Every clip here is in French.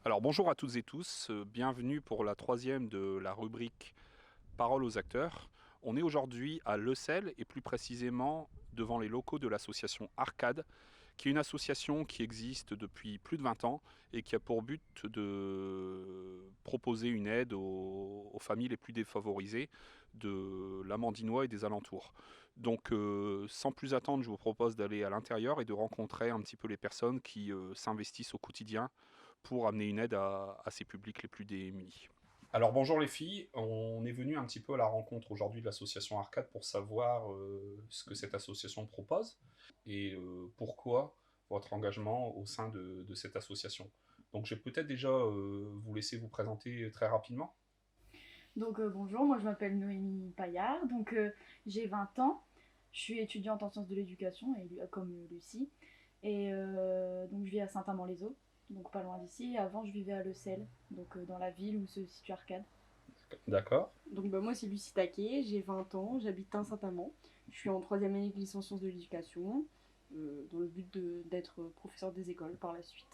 Alors bonjour à toutes et tous, bienvenue pour la troisième de la rubrique Parole aux acteurs. On est aujourd'hui à Le Sel et plus précisément devant les locaux de l'association Arcade, qui est une association qui existe depuis plus de 20 ans et qui a pour but de proposer une aide aux familles les plus défavorisées de l'Amandinois et des alentours. Donc sans plus attendre, je vous propose d'aller à l'intérieur et de rencontrer un petit peu les personnes qui s'investissent au quotidien pour amener une aide à ces publics les plus démunis. Alors bonjour les filles, on est venu un petit peu à la rencontre aujourd'hui de l'association Arcade pour savoir ce que cette association propose et pourquoi votre engagement au sein de cette association. Donc je vais peut-être déjà vous laisser vous présenter très rapidement. Donc bonjour, moi je m'appelle Noémie Paillard, j'ai 20 ans, je suis étudiante en sciences de l'éducation, comme Lucie, donc je vis à Saint-Amand-les-Eaux, donc pas loin d'ici. Avant je vivais à Le Sel, dans la ville où se situe Arcade. D'accord. Donc moi c'est Lucie Taquet, j'ai 20 ans, j'habite à Saint-Amand. Je suis en troisième année de licence sciences de l'éducation, dans le but d'être professeur des écoles par la suite.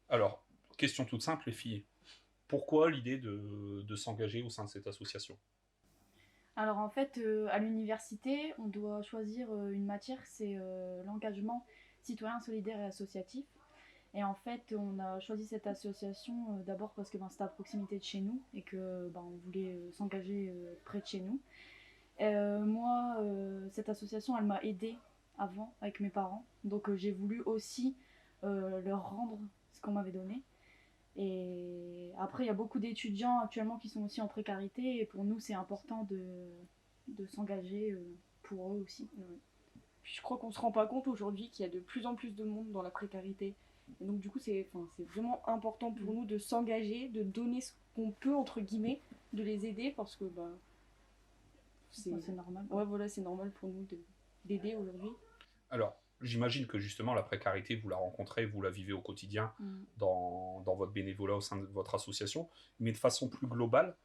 Alors, question toute simple les filles, pourquoi l'idée de s'engager au sein de cette association? Alors en fait, à l'université, on doit choisir une matière, c'est l'engagement citoyen, solidaire et associatif. Et en fait, on a choisi cette association d'abord parce que c'était à proximité de chez nous et que on voulait s'engager près de chez nous. Moi, cette association, elle m'a aidée avant avec mes parents. Donc j'ai voulu aussi leur rendre ce qu'on m'avait donné. Et après, il y a beaucoup d'étudiants actuellement qui sont aussi en précarité. Et pour nous, c'est important de s'engager pour eux aussi. Ouais. Puis je crois qu'on se rend pas compte aujourd'hui qu'il y a de plus en plus de monde dans la précarité. Et donc du coup, c'est vraiment important pour nous de s'engager, de donner ce qu'on peut, entre guillemets, de les aider parce que c'est normal. Ouais, voilà, c'est normal pour nous d'aider aujourd'hui. Alors, j'imagine que justement la précarité, vous la rencontrez, vous la vivez au quotidien dans votre bénévolat au sein de votre association, mais de façon plus globale,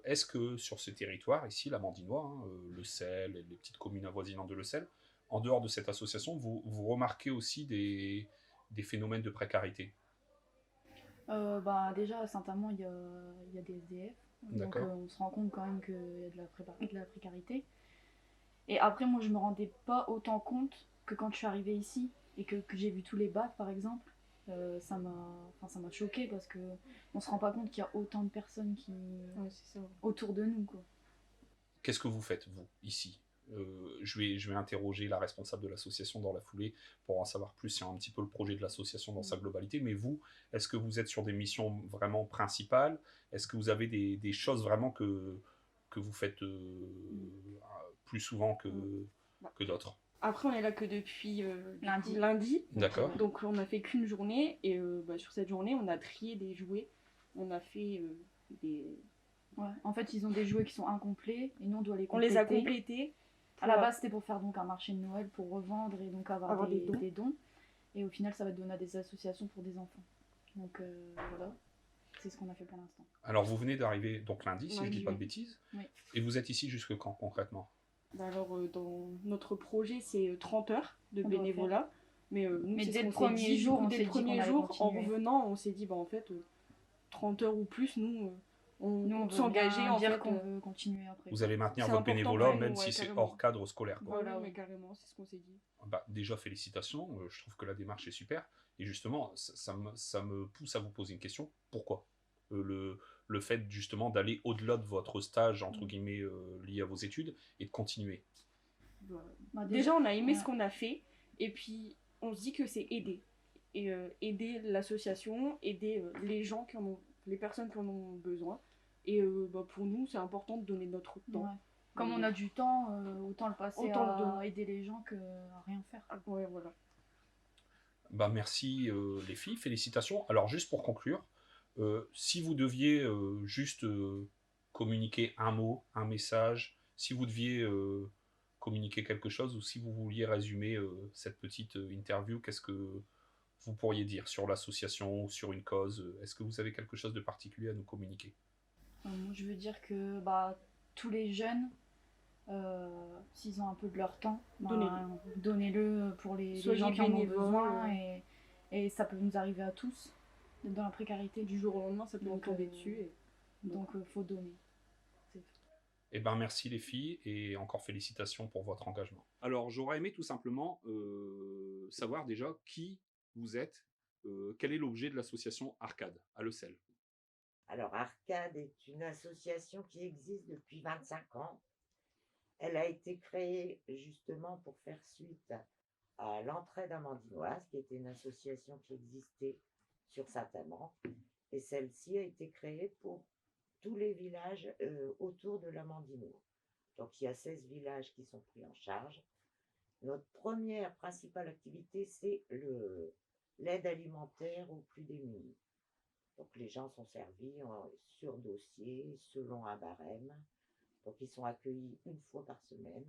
est-ce que sur ce territoire, ici, la Mandinois, Le Sel, les petites communes avoisinantes de Le Sel, en dehors de cette association, vous remarquez aussi des phénomènes de précarité? Déjà à Saint-Amand, il y a des SDF. Donc D'accord. on se rend compte quand même qu'il y a de la précarité. Et après, moi, je me rendais pas autant compte que quand je suis arrivée ici et que j'ai vu tous les bacs, par exemple. Ça m'a choqué parce que on se rend pas compte qu'il y a autant de personnes Ouais, c'est ça. autour de nous, quoi. Qu'est-ce que vous faites, vous, ici? Je vais interroger la responsable de l'association dans la foulée pour en savoir plus sur un petit peu le projet de l'association dans sa globalité. Mais vous, est-ce que vous êtes sur des missions vraiment principales? Est-ce que vous avez des choses vraiment que vous faites plus souvent Bah, que d'autres? Après, on est là que depuis Lundi. lundi. D'accord. Donc on a fait qu'une journée et sur cette journée, on a trié des jouets. On a fait des... Ouais. En fait, ils ont des jouets qui sont incomplets et nous on doit les On compléter. les a complétés. À la base, c'était pour faire donc un marché de Noël pour revendre et donc avoir des dons. Et au final, ça va être donné à des associations pour des enfants. Donc voilà, c'est ce qu'on a fait pour l'instant. Alors, vous venez d'arriver donc lundi, si je ne dis pas de oui. bêtises. Oui. Et vous êtes ici jusque quand, concrètement? Alors, dans notre projet, c'est 30 heures de On doit bénévolat. Mais nous, Mais c'est dès ce le qu'on s'est premier dit. jour, on Dès s'est le dit qu'on premier allait jour, en continuer. revenant, on s'est dit, en fait, 30 heures ou plus, nous, on veut s'engageait. bien En dire fait, qu'on veut continuer après. Vous allez maintenir c'est votre important bénévolat, pour même nous, si ouais, c'est carrément. hors cadre scolaire, quoi. Voilà, oui. mais carrément, c'est ce qu'on s'est dit. Bah, déjà, félicitations. Je trouve que la démarche est super. Et justement, ça me pousse à vous poser une question. Pourquoi le fait, justement, d'aller au-delà de votre stage, entre guillemets, lié à vos études, et de continuer? Déjà, on a aimé ce qu'on a fait. Et puis, on se dit que c'est aider. Et aider l'association, aider les gens les personnes qui en ont besoin. Et pour nous, c'est important de donner notre temps. Ouais. Comme on a du temps, autant le passer à aider les gens qu'à rien faire. Ouais, voilà. Bah, merci les filles, félicitations. Alors juste pour conclure, si vous deviez juste communiquer un mot, un message, si vous deviez communiquer quelque chose ou si vous vouliez résumer cette petite interview, qu'est-ce que vous pourriez dire sur l'association ou sur une cause? Est-ce que vous avez quelque chose de particulier à nous communiquer? Moi, je veux dire que tous les jeunes, s'ils ont un peu de leur temps, donnez-le pour les gens qui en ont besoin et ça peut nous arriver à tous. dans la précarité. Du jour au lendemain, ça peut nous Donc, tomber dessus. Donc, faut donner. Eh ben merci les filles et encore félicitations pour votre engagement. Alors j'aurais aimé tout simplement savoir déjà qui vous êtes, quel est l'objet de l'association Arcade à Le Sel. Alors, Arcade est une association qui existe depuis 25 ans. Elle a été créée justement pour faire suite à l'Entraide amandinoise, qui était une association qui existait sur Saint-Amand. Et celle-ci a été créée pour tous les villages autour de l'Amandinois. Donc, il y a 16 villages qui sont pris en charge. Notre première principale activité, c'est l'aide alimentaire aux plus démunis. Donc les gens sont servis sur dossier, selon un barème. Donc ils sont accueillis une fois par semaine.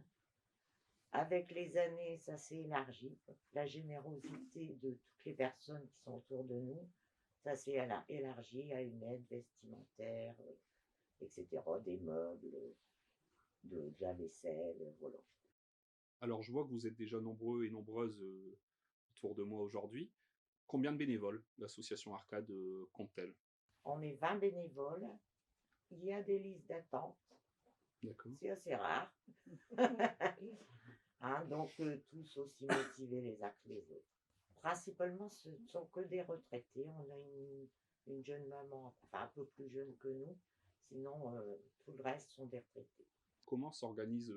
Avec les années, ça s'est élargi. La générosité de toutes les personnes qui sont autour de nous, ça s'est élargi à une aide vestimentaire, etc., des meubles, de la vaisselle, voilà. Alors je vois que vous êtes déjà nombreux et nombreuses autour de moi aujourd'hui. Combien de bénévoles l'association Arcade compte-t-elle? On est 20 bénévoles. Il y a des listes d'attente. D'accord. C'est assez rare. Hein, donc tous aussi motivés les uns que les autres. Principalement, ce ne sont que des retraités. On a une jeune maman, enfin un peu plus jeune que nous. Sinon, tout le reste sont des retraités. Comment s'organise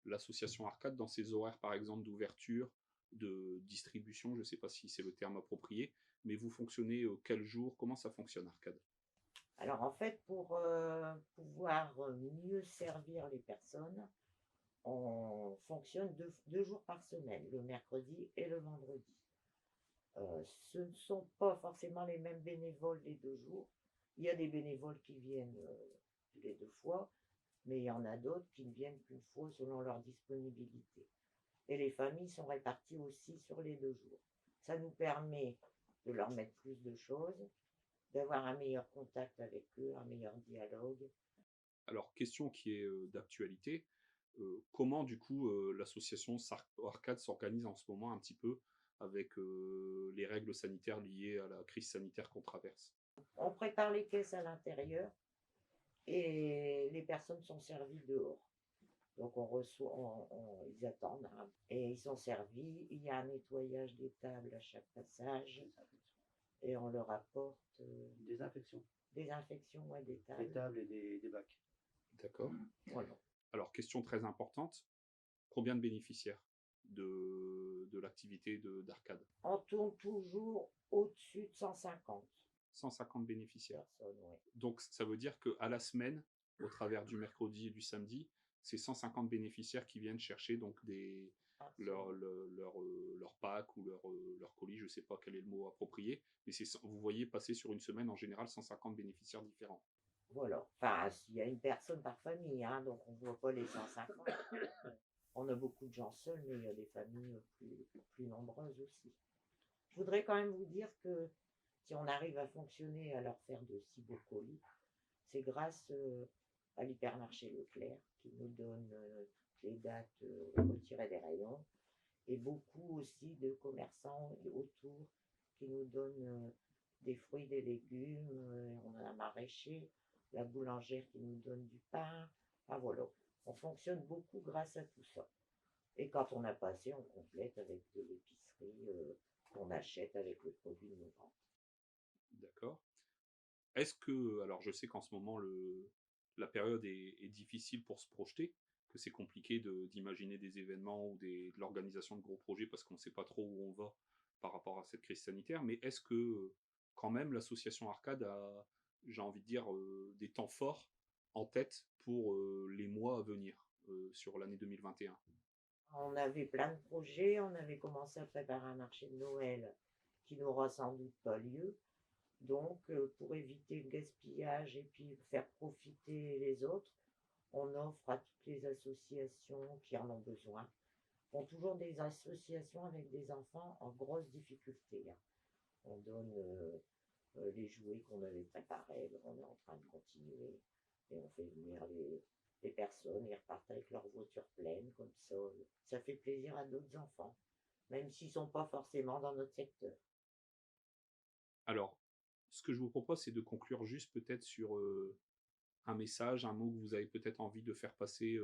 l'association Arcade dans ses horaires, par exemple, d'ouverture, de distribution? Je ne sais pas si c'est le terme approprié, mais vous fonctionnez quel jour? Comment ça fonctionne, Arcade? Alors en fait, pour pouvoir mieux servir les personnes, on fonctionne deux jours par semaine, le mercredi et le vendredi. Ce ne sont pas forcément les mêmes bénévoles les 2 jours. Il y a des bénévoles qui viennent les 2 fois, mais il y en a d'autres qui ne viennent qu'une fois selon leur disponibilité. Et les familles sont réparties aussi sur les 2 jours. Ça nous permet de leur mettre plus de choses, d'avoir un meilleur contact avec eux, un meilleur dialogue. Alors, question qui est d'actualité, comment du coup l'association Arcade s'organise en ce moment un petit peu avec les règles sanitaires liées à la crise sanitaire qu'on traverse? On prépare les caisses à l'intérieur et les personnes sont servies dehors. Donc on reçoit, ils attendent hein, et ils sont servis. Il y a un nettoyage des tables à chaque passage et on leur apporte Désinfection. désinfection ouais, des Des tables. tables et des bacs. D'accord. Voilà. Alors, question très importante, combien de bénéficiaires de l'activité d'Arcade? On tourne toujours au-dessus de 150 150 bénéficiaires. personnes. Ouais. Donc, ça veut dire qu'à la semaine, au travers du mercredi et du samedi, c'est 150 bénéficiaires qui viennent chercher donc leur pack ou leur colis, je ne sais pas quel est le mot approprié, mais vous voyez passer sur une semaine en général 150 bénéficiaires différents. Voilà. Enfin, il y a une personne par famille, hein, donc on ne voit pas les 150. On a beaucoup de gens seuls, mais il y a des familles plus nombreuses aussi. Je voudrais quand même vous dire que si on arrive à fonctionner, à leur faire de si beaux colis, c'est grâce à l'hypermarché Leclerc qui nous donne les dates retirées des rayons et beaucoup aussi de commerçants autour qui nous donnent des fruits, des légumes. On a un maraîcher, la boulangère qui nous donne du pain. Enfin voilà, on fonctionne beaucoup grâce à tout ça. Et quand on n'a pas assez, on complète avec de l'épicerie qu'on achète avec le produit de nos ventes. D'accord. Est-ce que, alors je sais qu'en ce moment la période est difficile pour se projeter, que c'est compliqué d'imaginer des événements ou de l'organisation de gros projets parce qu'on ne sait pas trop où on va par rapport à cette crise sanitaire, mais est-ce que quand même l'association Arcade a, j'ai envie de dire, des temps forts en tête pour les mois à venir sur l'année 2021? On avait plein de projets, on avait commencé à préparer un marché de Noël qui n'aura sans doute pas lieu. Donc, pour éviter le gaspillage et puis faire profiter les autres, on offre à toutes les associations qui en ont besoin. On toujours des associations avec des enfants en grosse difficulté. Hein. On donne les jouets qu'on avait préparés, on est en train de continuer et on fait venir les personnes, ils repartent avec leur voiture pleine, comme ça. Ça fait plaisir à d'autres enfants, même s'ils ne sont pas forcément dans notre secteur. Alors, Ce que je vous propose, c'est de conclure juste peut-être sur un message, un mot que vous avez peut-être envie de faire passer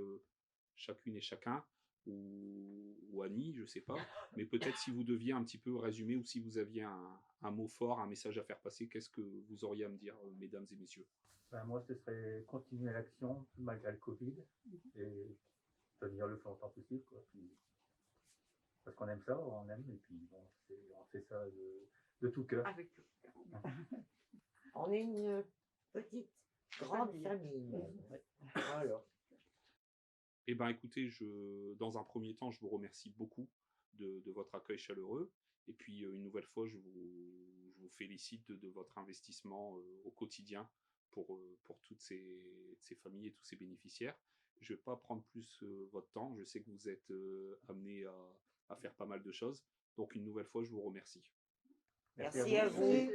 chacune et chacun, ou Annie, je sais pas, mais peut-être si vous deviez un petit peu résumer ou si vous aviez un mot fort, un message à faire passer, qu'est-ce que vous auriez à me dire, mesdames et messieurs? Ben, moi, ce serait continuer l'action malgré le Covid et tenir le plus longtemps possible, quoi. Puis, parce qu'on aime ça, on aime, et puis bon, on fait ça de tout cœur. Avec tout. On est une petite, grande famille même. Voilà. Eh bien, écoutez, dans un premier temps, je vous remercie beaucoup de votre accueil chaleureux. Et puis, une nouvelle fois, je vous félicite de votre investissement au quotidien pour toutes ces familles et tous ces bénéficiaires. Je ne vais pas prendre plus votre temps. Je sais que vous êtes amenés à faire pas mal de choses. Donc, une nouvelle fois, je vous remercie. Merci à vous.